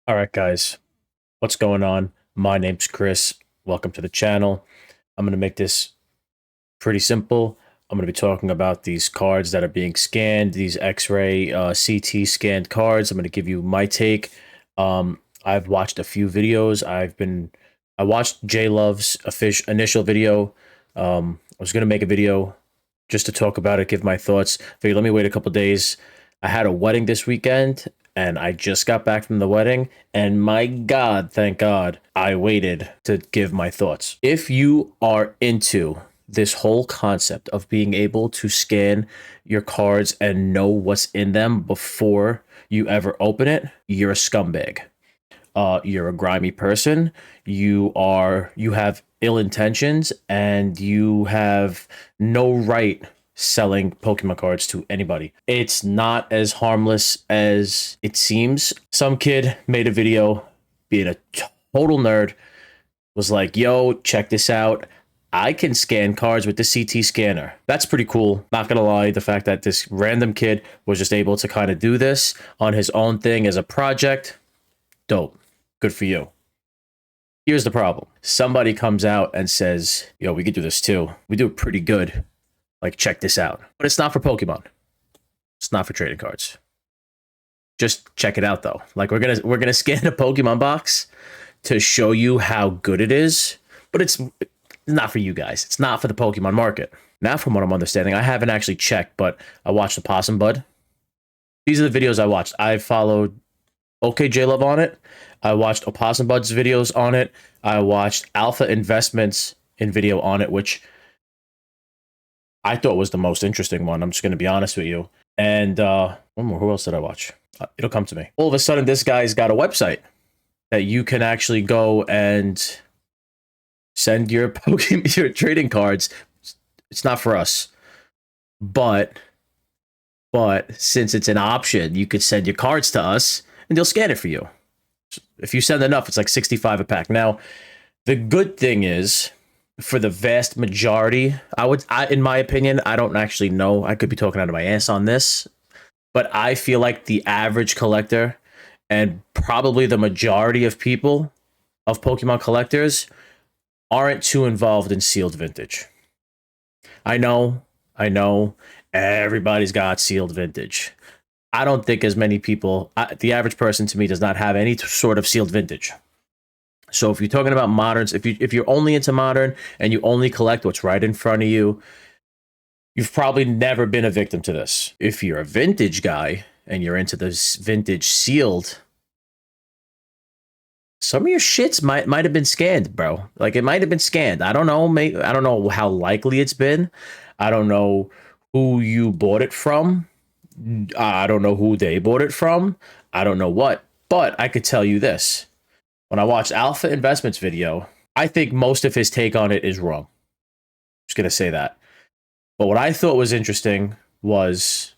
All right, guys, what's going on? My name's Chris. Welcome to the channel. I'm going to make this pretty simple. I'm going to be talking about these cards that are being scanned, these X-ray CT scanned cards. I'm going to give you my take. I've watched a few videos. I watched J Love's initial video. I was going to make a video just to talk about it, give my thoughts. Figured, let me wait a couple days. I had a wedding this weekend, and I just got back from the wedding, and my God, thank God, I waited to give my thoughts. If you are into this whole concept of being able to scan your cards and know what's in them before you ever open it, you're a scumbag. You're a grimy person. You have ill intentions, and you have no right selling Pokemon cards to anybody. It's not as harmless as it seems. Some kid made a video being a total nerd, was like, yo, check this out. I can scan cards with the CT scanner. That's pretty cool. Not gonna lie, the fact that this random kid was just able to kind of do this on his own thing as a project, dope. Good for you. Here's the problem. Somebody comes out and says, yo, we could do this too. We do it pretty good. Like, check this out. But it's not for Pokemon. It's not for trading cards. Just check it out though. Like, we're gonna scan a Pokemon box to show you how good it is, but it's not for you guys. It's not for the Pokemon market. Now, from what I'm understanding, I haven't actually checked, but I watched the Possum Bud. These are the videos I watched. I followed OKJ Love on it. I watched Opossum Bud's videos on it. I watched Alpha Investments in video on it, which I thought was the most interesting one. I'm just going to be honest with you. And one more. Who else did I watch? It'll come to me. All of a sudden, this guy's got a website that you can actually go and send your Pokemon, your trading cards. It's not for us, but since it's an option, you could send your cards to us, and they'll scan it for you. If you send enough, it's like 65 a pack. Now, the good thing is, for the vast majority, in my opinion, I don't actually know. I could be talking out of my ass on this, but I feel like the average collector and probably the majority of people, of Pokemon collectors, aren't too involved in sealed vintage. I know, everybody's got sealed vintage. I don't think as many people, the average person to me does not have any sort of sealed vintage. So if you're talking about moderns, if you're only into modern and you only collect what's right in front of you, you've probably never been a victim to this. If you're a vintage guy and you're into this vintage sealed, some of your shits might have been scanned, bro. Like, it might have been scanned. I don't know. Maybe, I don't know how likely it's been. I don't know who you bought it from. I don't know who they bought it from. I don't know what. But I could tell you this. When I watched Alpha Investments video, I think most of his take on it is wrong. Just going to say that. But what I thought was interesting was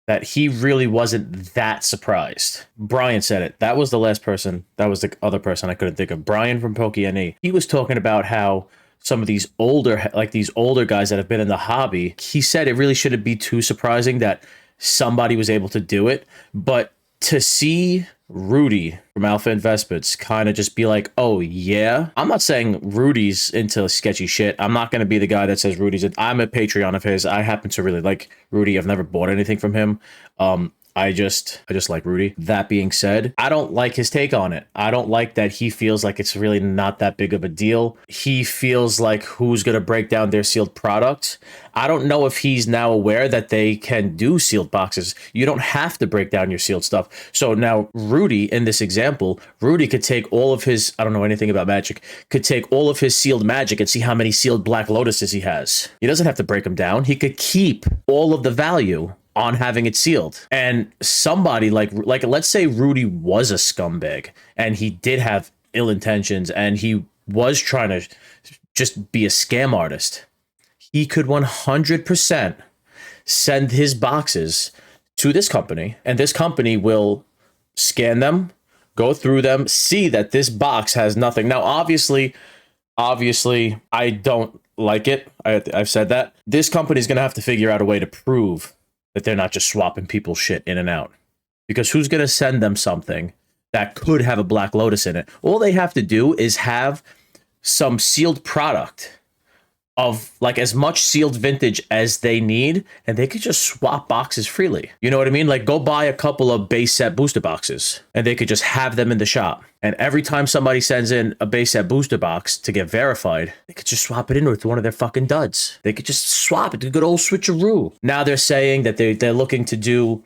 that he really wasn't that surprised. Brian said it. That was the last person. That was the other person I couldn't think of. Brian from PokeNE. He was talking about how some of these older guys that have been in the hobby, he said it really shouldn't be too surprising that somebody was able to do it. But to see Rudy from Alpha Investments kind of just be like, oh yeah, I'm not saying Rudy's into sketchy shit. I'm not going to be the guy that says I'm a Patreon of his. I happen to really like Rudy. I've never bought anything from him. I just like Rudy. That being said, I don't like his take on it. I don't like that he feels like it's really not that big of a deal. He feels like who's going to break down their sealed product. I don't know if he's now aware that they can do sealed boxes. You don't have to break down your sealed stuff. So now Rudy, in this example, Rudy could take all of his, I don't know anything about magic, could take all of his sealed magic and see how many sealed Black Lotuses he has. He doesn't have to break them down. He could keep all of the value on having it sealed. And somebody like let's say Rudy was a scumbag and he did have ill intentions and he was trying to just be a scam artist. He could 100% send his boxes to this company, and this company will scan them, go through them, see that this box has nothing. Now, obviously, I don't like it. I've said that. This company is going to have to figure out a way to prove that they're not just swapping people's shit in and out. Because who's going to send them something that could have a Black Lotus in it. All they have to do is have some sealed product of like as much sealed vintage as they need, and they could just swap boxes freely. You know what I mean? Like, go buy a couple of base set booster boxes and they could just have them in the shop. And every time somebody sends in a base set booster box to get verified, they could just swap it in with one of their fucking duds. They could just swap it, the good old switcheroo. Now they're saying that they're looking to do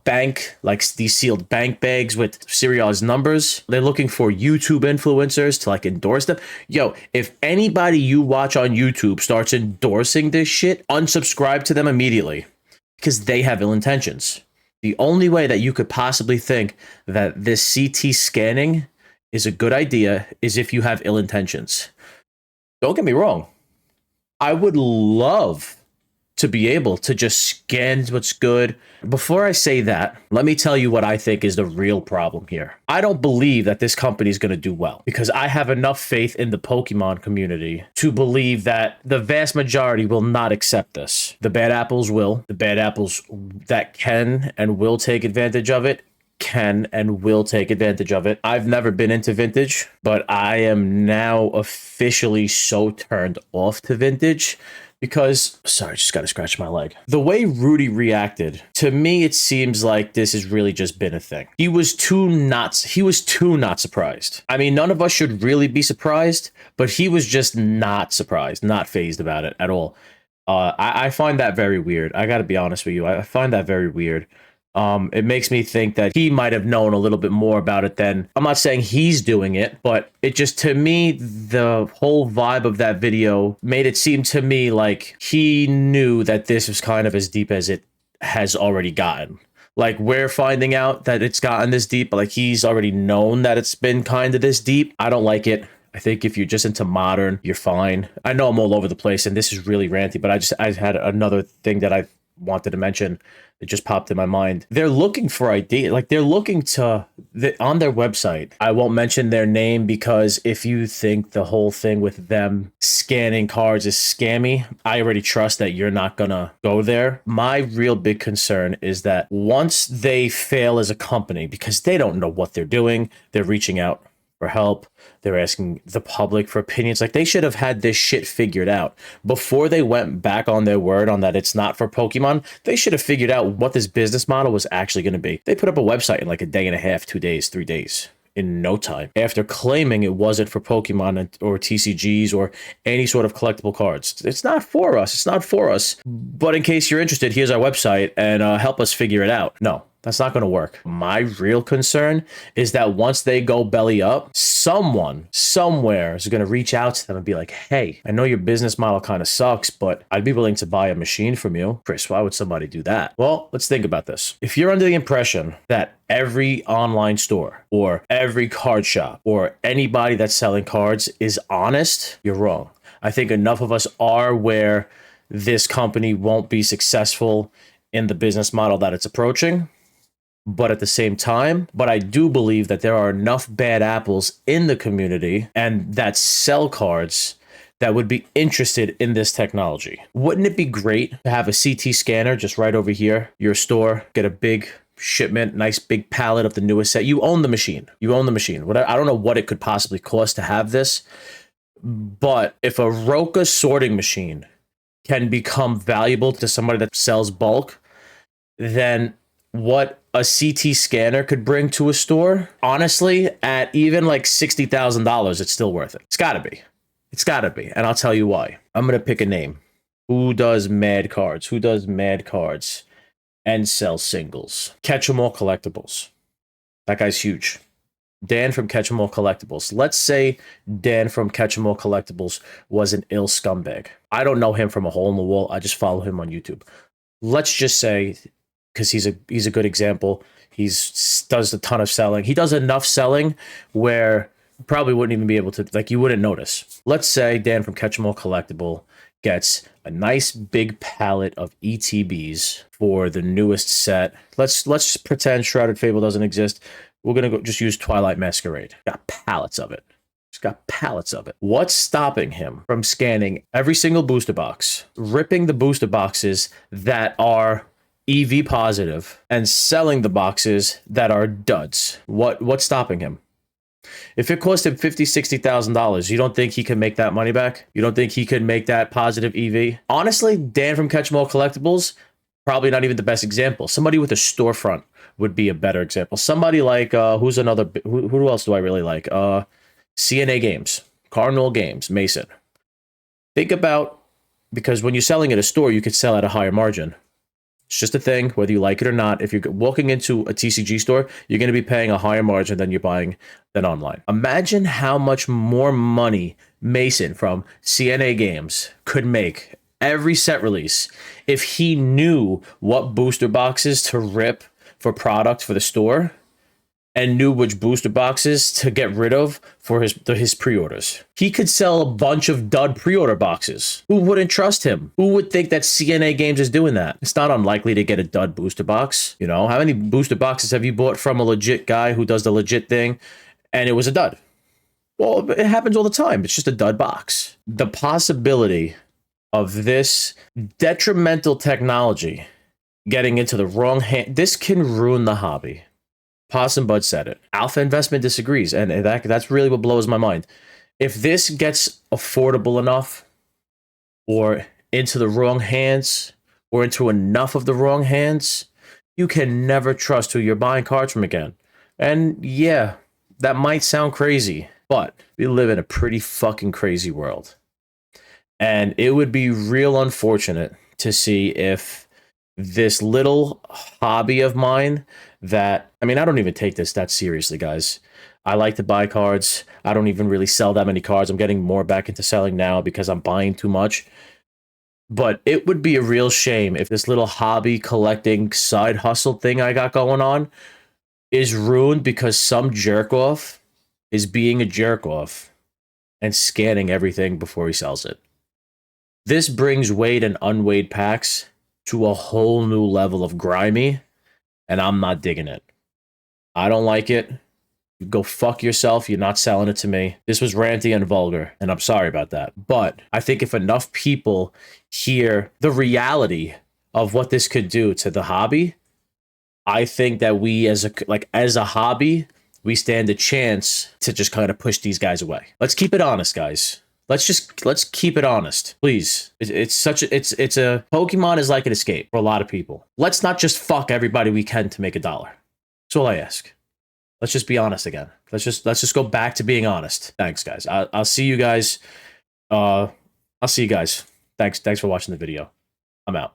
bank, like these sealed bank bags with serialized numbers. They're looking for YouTube influencers to like endorse them. Yo, if anybody you watch on YouTube starts endorsing this shit, unsubscribe to them immediately, because they have ill intentions. The only way that you could possibly think that this CT scanning is a good idea is if you have ill intentions. Don't get me wrong. I would love to be able to just scan what's good. Before I say that, let me tell you what I think is the real problem here. I don't believe that this company is going to do well, because I have enough faith in the Pokemon community to believe that the vast majority will not accept this. The bad apples will. The bad apples that can and will take advantage of it can and will take advantage of it. I've never been into vintage, but I am now officially so turned off to vintage because, sorry, just got to scratch my leg. The way Rudy reacted, to me, it seems like this has really just been a thing. He was too not surprised. I mean, none of us should really be surprised, but he was just not surprised, not fazed about it at all. I find that very weird. I got to be honest with you. I find that very weird. It makes me think that he might have known a little bit more about it than, I'm not saying he's doing it, but it just, to me, the whole vibe of that video made it seem to me like he knew that this was kind of as deep as it has already gotten. Like, we're finding out that it's gotten this deep, but like he's already known that it's been kind of this deep. I don't like it. I think if you're just into modern, you're fine. I know I'm all over the place and this is really ranty, but I had another thing that I wanted to mention. It just popped in my mind. They're looking for ideas. Like, they're looking to, on their website, I won't mention their name because if you think the whole thing with them scanning cards is scammy, I already trust that you're not gonna go there. My real big concern is that once they fail as a company, because they don't know what they're doing, they're reaching out for help, they're asking the public for opinions. Like, they should have had this shit figured out before they went back on their word on that it's not for Pokemon. They should have figured out what this business model was actually going to be. They put up a website in like a day and a half, 2 days, 3 days, in no time, after claiming it wasn't for Pokemon or TCGs or any sort of collectible cards. It's not for us. It's not for us. But in case you're interested, here's our website and help us figure it out. No. That's not going to work. My real concern is that once they go belly up, someone somewhere is going to reach out to them and be like, hey, I know your business model kind of sucks, but I'd be willing to buy a machine from you. Chris, why would somebody do that? Well, let's think about this. If you're under the impression that every online store or every card shop or anybody that's selling cards is honest, you're wrong. I think enough of us are where this company won't be successful in the business model that it's approaching. But at the same time, I do believe that there are enough bad apples in the community and that sell cards that would be interested in this technology. Wouldn't it be great to have a CT scanner just right over here, your store, get a big shipment, nice big pallet of the newest set? You own the machine. You own the machine. I don't know what it could possibly cost to have this, but if a Roka sorting machine can become valuable to somebody that sells bulk, then what a CT scanner could bring to a store, honestly, at even like $60,000, it's still worth it. It's gotta be. It's gotta be. And I'll tell you why. I'm gonna pick a name. Who does mad cards? Who does mad cards and sells singles? Catch 'em all collectibles. That guy's huge. Dan from Catch 'em all collectibles. Let's say Dan from Catch 'em all collectibles was an ill scumbag. I don't know him from a hole in the wall. I just follow him on YouTube. Let's just say, because he's a good example. Does a ton of selling. He does enough selling where probably wouldn't even be able to, like, you wouldn't notice. Let's say Dan from Catch 'em all Collectible gets a nice big pallet of ETBs for the newest set. Let's pretend Shrouded Fable doesn't exist. We're gonna just use Twilight Masquerade. Got pallets of it. Just got pallets of it. What's stopping him from scanning every single booster box, ripping the booster boxes that are EV positive and selling the boxes that are duds. What's stopping him? If it cost him $50,000-$60,000, you don't think he could make that money back? You don't think he could make that positive EV? Honestly, Dan from Catch 'em All Collectibles, probably not even the best example. Somebody with a storefront would be a better example. Somebody like who's another? Who else do I really like? CNA Games, Cardinal Games, Mason. Think about, because when you're selling at a store, you could sell at a higher margin. It's just a thing, whether you like it or not. If you're walking into a TCG store, you're going to be paying a higher margin than you're buying than online. Imagine how much more money Mason from CNA Games could make every set release if he knew what booster boxes to rip for product for the store and knew which booster boxes to get rid of for his pre-orders. He could sell a bunch of dud pre-order boxes. Who wouldn't trust him? Who would think that CNA Games is doing that? It's not unlikely to get a dud booster box. You know, how many booster boxes have you bought from a legit guy who does the legit thing and it was a dud? Well, it happens all the time. It's just a dud box. The possibility of this detrimental technology getting into the wrong hand, this can ruin the hobby. Possum Bud said it. Alpha Investment disagrees, and that's really what blows my mind. If this gets affordable enough, or into the wrong hands, or into enough of the wrong hands, you can never trust who you're buying cards from again. And yeah, that might sound crazy, but we live in a pretty fucking crazy world. And it would be real unfortunate to see if this little hobby of mine that, I mean, I don't even take this that seriously, guys. I like to buy cards. I don't even really sell that many cards. I'm getting more back into selling now because I'm buying too much. But it would be a real shame if this little hobby collecting side hustle thing I got going on is ruined because some jerk off is being a jerk off and scanning everything before he sells it. This brings weighed and unweighed packs to a whole new level of grimy, and I'm not digging it. I don't like it. You go fuck yourself. You're not selling it to me. This was ranty and vulgar, and I'm sorry about that. But I think if enough people hear the reality of what this could do to the hobby, I think that we as a hobby, we stand a chance to just kind of push these guys away. Let's keep it honest, guys. Let's keep it honest, please. It's a Pokemon is like an escape for a lot of people. Let's not just fuck everybody we can to make $1. That's all I ask. Let's just be honest again. Let's just go back to being honest. Thanks, guys. I'll see you guys. I'll see you guys. Thanks for watching the video. I'm out.